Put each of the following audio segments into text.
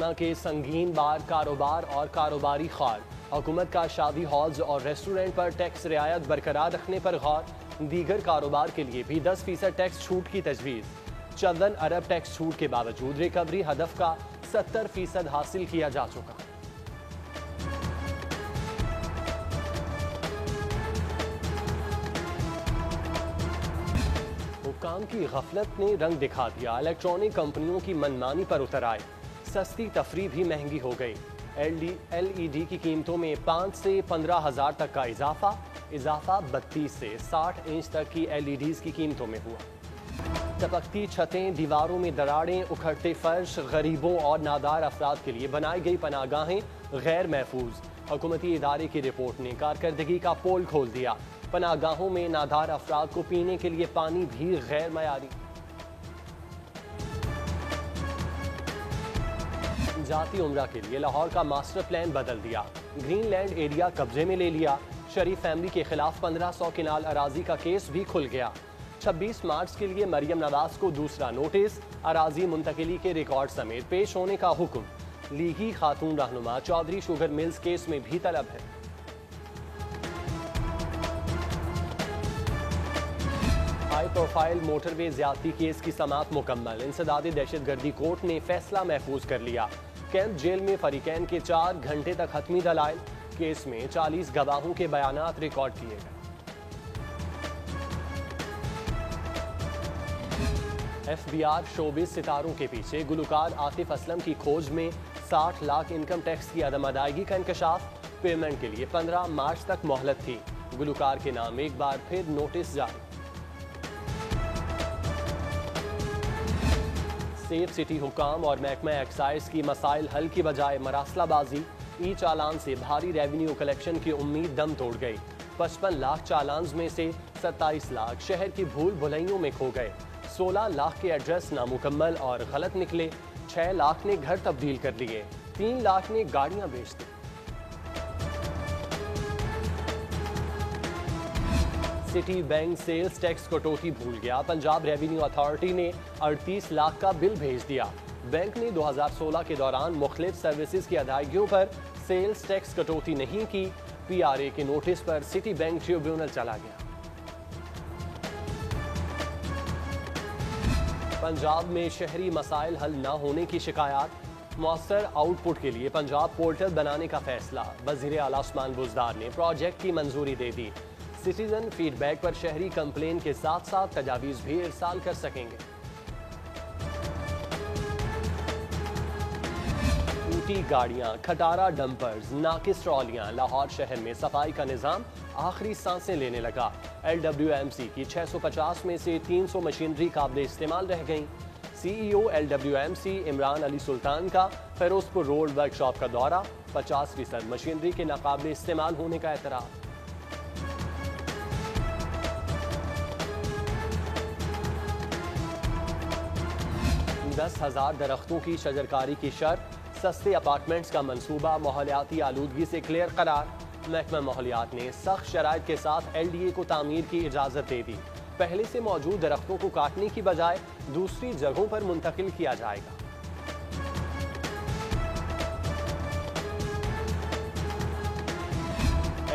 Corona के संगीन बार कारोबार और कारोबारी ख्वाल। हुकूमत का शादी हॉल्स और रेस्टोरेंट पर टैक्स रियायत बरकरार रखने पर गौर। दीगर कारोबार के लिए भी 10% टैक्स छूट की तजवीज़। 14 अरब टैक्स छूट के बावजूद रिकवरी हदफ का 70% हासिल किया जा चुका। हुक्काम की गफलत ने रंग दिखा दिया। इलेक्ट्रॉनिक कंपनियों की मनमानी पर उतर आए। सस्ती तफरी भी महंगी हो गई। LED की कीमतों में 5 से 15,000 तक का इजाफा 32 से 60 इंच तक की LEDs की कीमतों में हुआ। टपकती छतें, दीवारों में दरारें, उखड़ते फर्श, गरीबों और नादार अफराद के लिए बनाई गई पनाहगाहें गैर महफूज। हुकूमती इदारे की रिपोर्ट ने कारकर्दगी का पोल खोल दिया। पनाहगाहों में नादार अफराद को पीने के लिए पानी भी गैर मयारी। जाती उम्रा के लिए लाहौर का मास्टर प्लान बदल दिया। ग्रीनलैंड एरिया कब्जे में ले लिया। शरीफ फैमिली के खिलाफ 1500 किनाल अराजी का केस भी खुल गया। 26 मार्च के लिए मरियम नवाज को दूसरा नोटिस। अराजी मुंतकिली के रिकॉर्ड समेत पेश होने का हुक्म। लीगी खातून रहनुमा चौधरी शुगर मिल्स केस में भी तलब है। हाई प्रोफाइल मोटरवे ज्यादती केस की समाअत मुकम्मल। इंसदाद दहशतगर्दी कोर्ट ने फैसला महफूज कर लिया। कैंप जेल में फरीकैन के 4 घंटे तक हतमी दलाइल। केस में 40 गवाहों के बयानात रिकॉर्ड किए गए। FBR शोबिस सितारों के पीछे गुलकार आतिफ असलम की खोज में 60 लाख इनकम टैक्स की अदम अदायगी का इंकशाफ। पेमेंट के लिए 15 मार्च तक मोहलत थी। गुलकार के नाम एक बार फिर नोटिस जारी। सेफ सिटी हुकाम और महकमा एक्साइज की मसाइल हल की बजाय मरासलाबाजी। ई चालान से भारी रेवेन्यू कलेक्शन की उम्मीद दम तोड़ गई। 55 लाख चालान में से 27 लाख शहर की भूल भुलैयों में खो गए। 16 लाख के एड्रेस नामुकम्मल और गलत निकले। 6 लाख ने घर तब्दील कर लिए। 3 लाख ने गाड़ियां बेच दी। सिटी बैंक सेल्स टैक्स कटौती भूल गया। पंजाब रेवेन्यू अथॉरिटी ने 38 लाख का बिल भेज दिया। बैंक ने 2016 के दौरान मुख्तलिफ सर्विसेज की अदायगियों पर सेल्स टैक्स कटौती नहीं की। PRA के नोटिस पर सिटी बैंक ट्रिब्यूनल चला गया। पंजाब में शहरी मसाइल हल न होने की शिकायत। मौसर आउटपुट के लिए पंजाब पोर्टल बनाने का फैसला। वज़ीर आला उस्मान बुज़दार ने प्रोजेक्ट की मंजूरी दे दी। सिटीजन फीडबैक पर शहरी कंप्लेन के साथ साथ तजावीज़ भी इरसाल कर सकेंगे। टूटी गाड़ियां, खटारा डंपर्स, नाकिस ट्रॉलियां। लाहौर शहर में सफाई का निज़ाम आखिरी सांसें लेने लगा। LWMC की 650 में से 300 मशीनरी काबिल इस्तेमाल रह गईं। CEO LWMC इमरान अली सुल्तान का फिरोजपुर रोड वर्कशॉप का दौरा। 50% मशीनरी के नाकाबिल इस्तेमाल होने का एतराफ़। 10,000 दरख्तों की शजरकारी की शर्त। सस्ते अपार्टमेंट्स का मंसूबा माहौलियाती आलूदगी से क्लियर करार। महकमा माहौलियात ने सख्त शराइत के साथ LDA को तामीर की इजाज़त दे दी। पहले से मौजूद दरख्तों को काटने की बजाय दूसरी जगहों पर मुंतकिल किया जाएगा।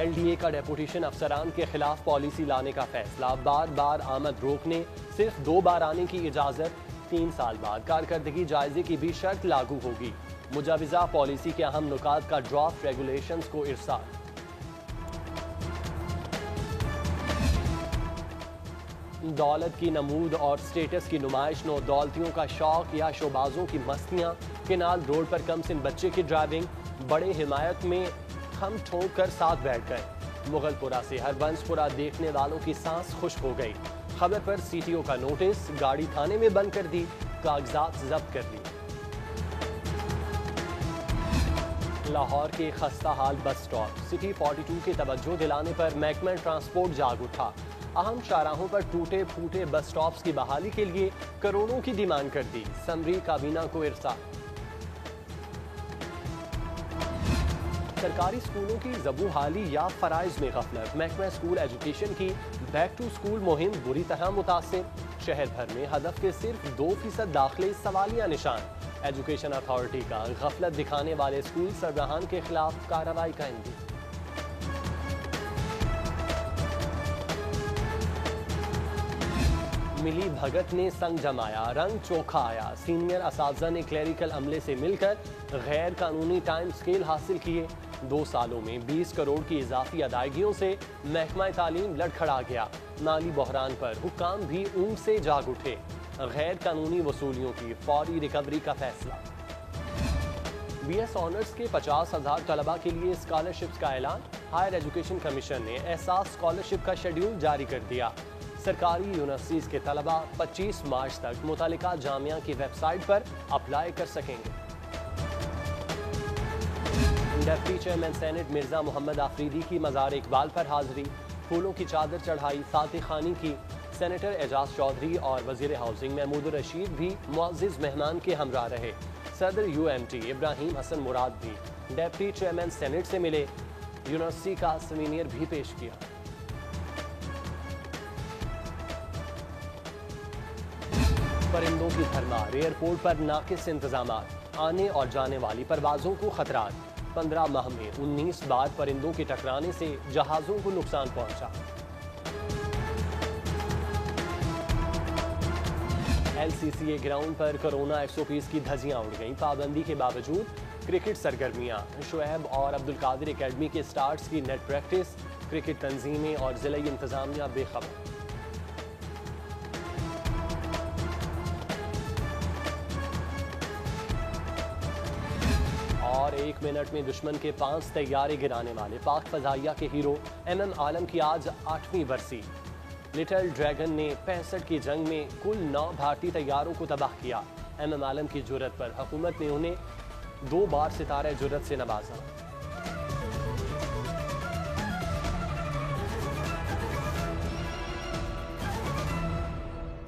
LDA का डेपुटेशन अफसरान के खिलाफ पॉलिसी लाने का फैसला। बार बार आमद रोकने, सिर्फ 2 बार आने की इजाज़त। 3 साल बाद कारकर्दगी जायजे की भी शर्त लागू होगी। मुजाविजा पॉलिसी के अहम नुकात का ड्राफ्ट रेगुलेशंस को इरसाल। दौलत की नमूद और स्टेटस की नुमाइश। नौ दौलतियों का शौक या शोबाजों की मस्तियाँ। केनाल रोड पर कमसिन बच्चे की ड्राइविंग। बड़े हिमायत में खम ठोक कर साथ बैठ गए। मुगलपुरा से हरबंसपुरा देखने वालों की सांस खुश्क हो गई। खबर पर CTO का नोटिस। गाड़ी थाने में बंद कर दी। कागजात जब्त कर लिए। लाहौर के खस्ता हाल बस स्टॉप। सिटी 42 के तवज्जो दिलाने पर महकमा ट्रांसपोर्ट जाग उठा। अहम शाहराहों पर टूटे फूटे बस स्टॉप्स की बहाली के लिए करोड़ों की डिमांड कर दी। समरी काबीना को इरसाल। सरकारी स्कूलों की ज़बूहाली या फ़राइज़ में गफलत। महकमा स्कूल एजुकेशन की बैक टू स्कूल मुहिम बुरी तरह मुतासिर। शहर भर में हदफ के सिर्फ 2% दाखिले सवालिया निशान। एजुकेशन अथॉरिटी का गफलत दिखाने वाले स्कूल सरबराहान के खिलाफ कार्रवाई का इंतजाम। मिली भगत ने संग जमाया, रंग चोखा आया। सीनियर असातिज़ा ने क्लेरिकल अमले से मिलकर गैर कानूनी टाइम स्केल हासिल किए। 2 सालों में 20 करोड़ की इजाफी अदायगियों से महकमा तालीम लड़खड़ा गया। माली बहरान पर हुक्काम भी ऊंट से जाग उठे। गैर कानूनी वसूलियों की फौरी रिकवरी का फैसला। BS ऑनर्स के 50,000 तलबा के लिए स्कॉलरशिप्स का ऐलान। हायर एजुकेशन कमीशन ने एहसास स्कॉलरशिप का शेड्यूल जारी कर दिया। सरकारी यूनिवर्सिटीज के तलबा 25 मार्च तक मुतालिका जामिया की वेबसाइट पर अप्लाई कर सकेंगे। Deputy chairman senate Mirza Mohammad Afridi की मज़ार इकबाल पर हाजिरी, फूलों की चादर चढ़ाई, फातिह खानी की। सेनेटर एजाज चौधरी और वजीर हाउसिंग महमूद रशीद भी मुअज़्ज़िज़ मेहमान के हमरा रहे। सदर UMT इब्राहिम हसन मुराद भी डिप्टी चेयरमैन सेनेट से मिले। यूनिवर्सिटी का सवीनियर भी पेश किया। परिंदों की भरमार, एयरपोर्ट पर नाकिस इंतजामात, आने और जाने वाली परवाजों को खतरात। 15 माह में 19 बार परिंदों के टकराने से जहाजों को नुकसान पहुंचा। LCCA ग्राउंड पर कोरोना SOPs की धज्जियां उड़ गईं। पाबंदी के बावजूद क्रिकेट सरगर्मियां। शुएब और अब्दुल कादिर एकेडमी के स्टार्स की नेट प्रैक्टिस। क्रिकेट तंजीमें और जिला इंतजामिया बेखबर। और 1 मिनट में दुश्मन के 5 तैयारे गिराने वाले पाक फजाइया के हीरो MM आलम की आज 8वीं बरसी। लिटिल ड्रैगन ने 65 की जंग में कुल 9 भारतीय तैयारों को तबाह किया। MM आलम की जुर्रत पर हुकूमत ने उन्हें 2 बार सितारे जुर्रत से नवाजा।